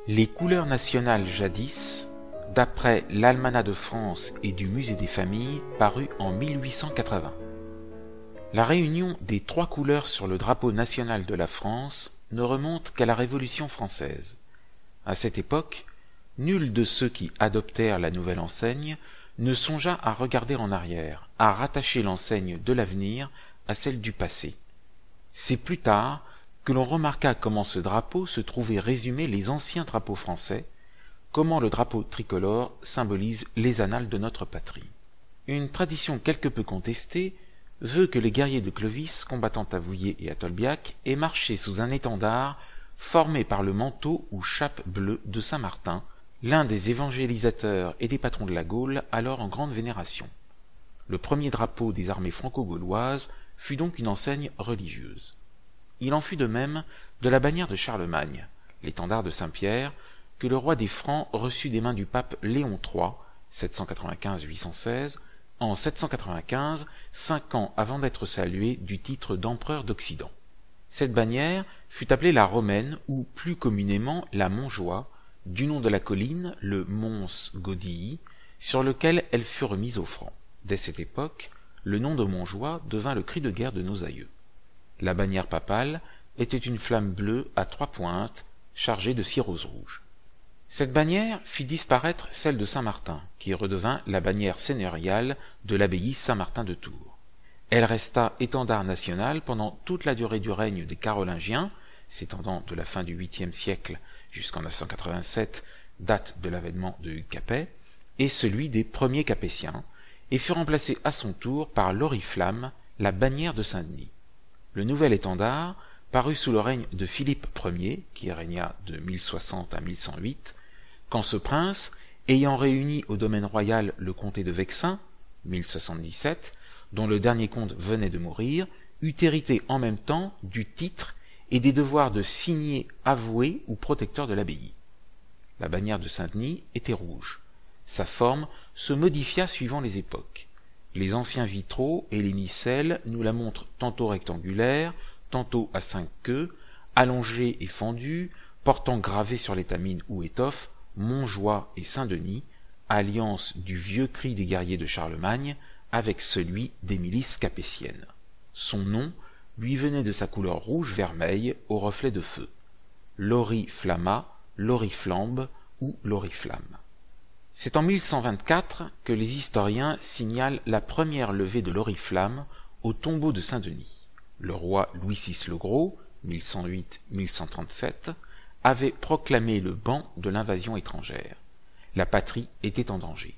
Les couleurs nationales jadis, d'après l'Almanach de France et du Musée des Familles, paru en 1880. La réunion des trois couleurs sur le drapeau national de la France ne remonte qu'à la Révolution française. À cette époque, nul de ceux qui adoptèrent la nouvelle enseigne ne songea à regarder en arrière, à rattacher l'enseigne de l'avenir à celle du passé. C'est plus tard que l'on remarqua comment ce drapeau se trouvait résumer les anciens drapeaux français, comment le drapeau tricolore symbolise les annales de notre patrie. Une tradition quelque peu contestée veut que les guerriers de Clovis, combattant à Vouillers et à Tolbiac, aient marché sous un étendard formé par le manteau ou chape bleue de Saint-Martin, l'un des évangélisateurs et des patrons de la Gaule, alors en grande vénération. Le premier drapeau des armées franco-gauloises fut donc une enseigne religieuse. Il en fut de même de la bannière de Charlemagne, l'étendard de Saint-Pierre, que le roi des Francs reçut des mains du pape Léon III, 795-816, en 795, 5 ans avant d'être salué du titre d'empereur d'Occident. Cette bannière fut appelée la romaine ou plus communément la Montjoie, du nom de la colline, le Mons Godii, sur lequel elle fut remise aux Francs. Dès cette époque, le nom de Montjoie devint le cri de guerre de nos aïeux. La bannière papale était une flamme bleue à 3 pointes, chargée de 6 roses rouges. Cette bannière fit disparaître celle de Saint-Martin, qui redevint la bannière seigneuriale de l'abbaye Saint-Martin de Tours. Elle resta étendard national pendant toute la durée du règne des Carolingiens, s'étendant de la fin du 8e siècle jusqu'en 987, date de l'avènement de Hugues Capet, et celui des premiers Capétiens, et fut remplacé à son tour par l'oriflamme, la bannière de Saint-Denis. Le nouvel étendard parut sous le règne de Philippe Ier, qui régna de 1060 à 1108, quand ce prince, ayant réuni au domaine royal le comté de Vexin, 1077, dont le dernier comte venait de mourir, eut hérité en même temps du titre et des devoirs de signé avoué ou protecteur de l'abbaye. La bannière de Saint-Denis était rouge. Sa forme se modifia suivant les époques. Les anciens vitraux et les micelles nous la montrent tantôt rectangulaire, tantôt à 5 queues, allongée et fendue, portant gravé sur l'étamine ou étoffe Montjoie et Saint-Denis, alliance du vieux cri des guerriers de Charlemagne avec celui des milices capétiennes. Son nom lui venait de sa couleur rouge-vermeil au reflet de feu. L'oriflamma, l'oriflambe ou l'oriflamme. C'est en 1124 que les historiens signalent la première levée de l'oriflamme au tombeau de Saint-Denis. Le roi Louis VI le Gros, 1108-1137, avait proclamé le ban de l'invasion étrangère. La patrie était en danger.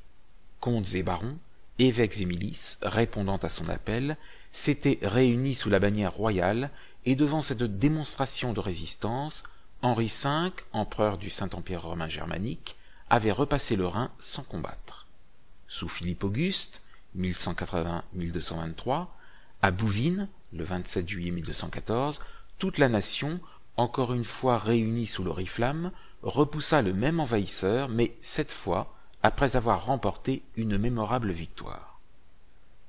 Comtes et barons, évêques et milices, répondant à son appel, s'étaient réunis sous la bannière royale, et devant cette démonstration de résistance, Henri V, empereur du Saint-Empire romain germanique, avait repassé le Rhin sans combattre. Sous Philippe Auguste, 1180-1223, à Bouvines, le 27 juillet 1214, toute la nation, encore une fois réunie sous l'oriflamme, repoussa le même envahisseur, mais cette fois, après avoir remporté une mémorable victoire.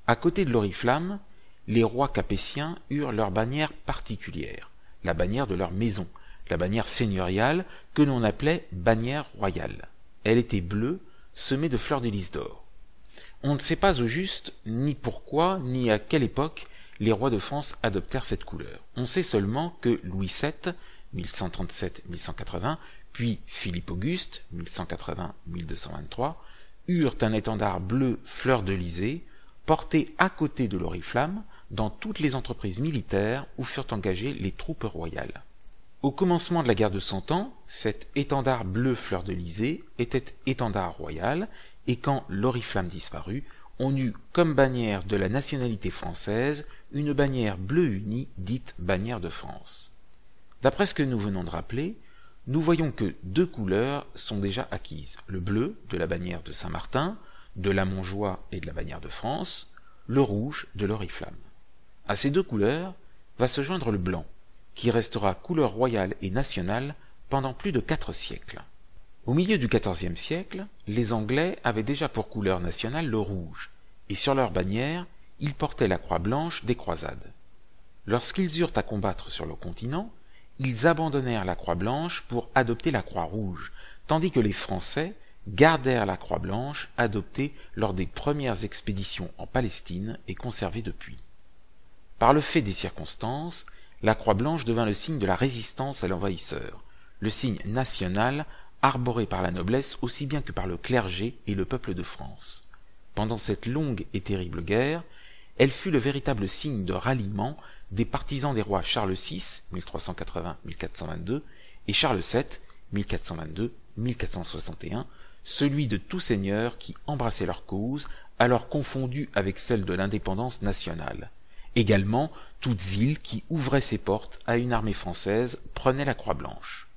À côté de l'oriflamme, les rois capétiens eurent leur bannière particulière, la bannière de leur maison, la bannière seigneuriale que l'on appelait bannière royale. Elle était bleue, semée de fleurs de lys d'or. On ne sait pas au juste ni pourquoi, ni à quelle époque les rois de France adoptèrent cette couleur. On sait seulement que Louis VII, 1137-1180, puis Philippe Auguste, 1180-1223, eurent un étendard bleu fleur-de-lysée, porté à côté de l'oriflamme dans toutes les entreprises militaires où furent engagées les troupes royales. Au commencement de la guerre de Cent Ans, cet étendard bleu fleur-de-lysée était étendard royal, et quand l'oriflamme disparut, on eut comme bannière de la nationalité française une bannière bleue unie dite bannière de France. D'après ce que nous venons de rappeler, nous voyons que 2 couleurs sont déjà acquises, le bleu de la bannière de Saint-Martin, de la Montjoie et de la bannière de France, le rouge de l'oriflamme. À ces 2 couleurs va se joindre le blanc, qui restera couleur royale et nationale pendant plus de 4 siècles. Au milieu du XIVe siècle, les Anglais avaient déjà pour couleur nationale le rouge, et sur leur bannière, ils portaient la croix blanche des croisades. Lorsqu'ils eurent à combattre sur le continent, ils abandonnèrent la croix blanche pour adopter la croix rouge, tandis que les Français gardèrent la croix blanche adoptée lors des premières expéditions en Palestine et conservée depuis. Par le fait des circonstances, la croix blanche devint le signe de la résistance à l'envahisseur, le signe national arboré par la noblesse aussi bien que par le clergé et le peuple de France. Pendant cette longue et terrible guerre, elle fut le véritable signe de ralliement des partisans des rois Charles VI, 1380-1422, et Charles VII, 1422-1461, celui de tous seigneurs qui embrassaient leur cause, alors confondue avec celle de l'indépendance nationale. Également, toute ville qui ouvrait ses portes à une armée française prenait la croix blanche.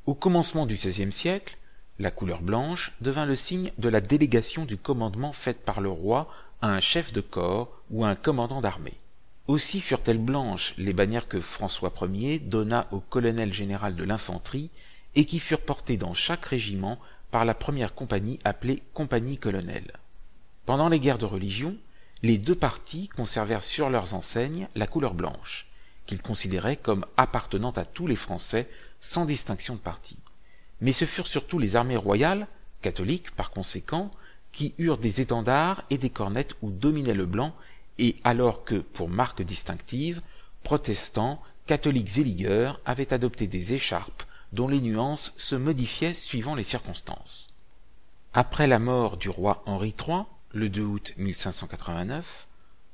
Au commencement du XVIe siècle, la couleur blanche devint le signe de la délégation du commandement faite par le roi à un chef de corps ou à un commandant d'armée. Aussi furent-elles blanches les bannières que François Ier donna au colonel général de l'infanterie et qui furent portées dans chaque régiment par la première compagnie appelée compagnie colonel. Pendant les guerres de religion, les deux partis conservèrent sur leurs enseignes la couleur blanche, qu'ils considéraient comme appartenant à tous les Français sans distinction de parti. Mais ce furent surtout les armées royales, catholiques par conséquent, qui eurent des étendards et des cornettes où dominait le blanc, et alors que, pour marque distinctive, protestants, catholiques et ligueurs avaient adopté des écharpes dont les nuances se modifiaient suivant les circonstances. Après la mort du roi Henri III, le 2 août 1589,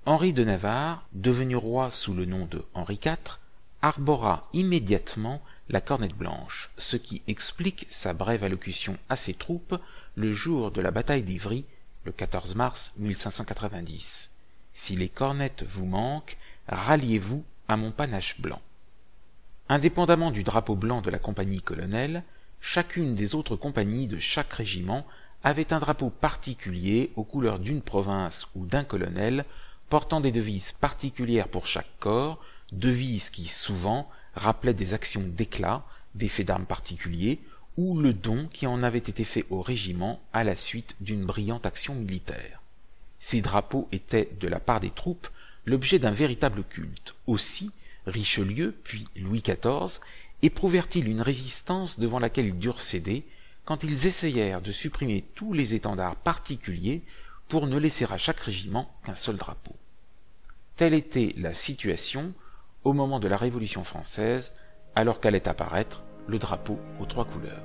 Henri de Navarre, devenu roi sous le nom de Henri IV, arbora immédiatement la cornette blanche, ce qui explique sa brève allocution à ses troupes le jour de la bataille d'Ivry, le 14 mars 1590. « Si les cornettes vous manquent, ralliez-vous à mon panache blanc. » Indépendamment du drapeau blanc de la compagnie colonel, chacune des autres compagnies de chaque régiment avait un drapeau particulier aux couleurs d'une province ou d'un colonel, portant des devises particulières pour chaque corps, devises qui, souvent, rappelaient des actions d'éclat, des faits d'armes particuliers, ou le don qui en avait été fait au régiment à la suite d'une brillante action militaire. Ces drapeaux étaient, de la part des troupes, l'objet d'un véritable culte. Aussi, Richelieu, puis Louis XIV, éprouvèrent-ils une résistance devant laquelle ils durent céder, quand ils essayèrent de supprimer tous les étendards particuliers pour ne laisser à chaque régiment qu'un seul drapeau. Telle était la situation au moment de la Révolution française, alors qu'allait apparaître le drapeau aux trois couleurs.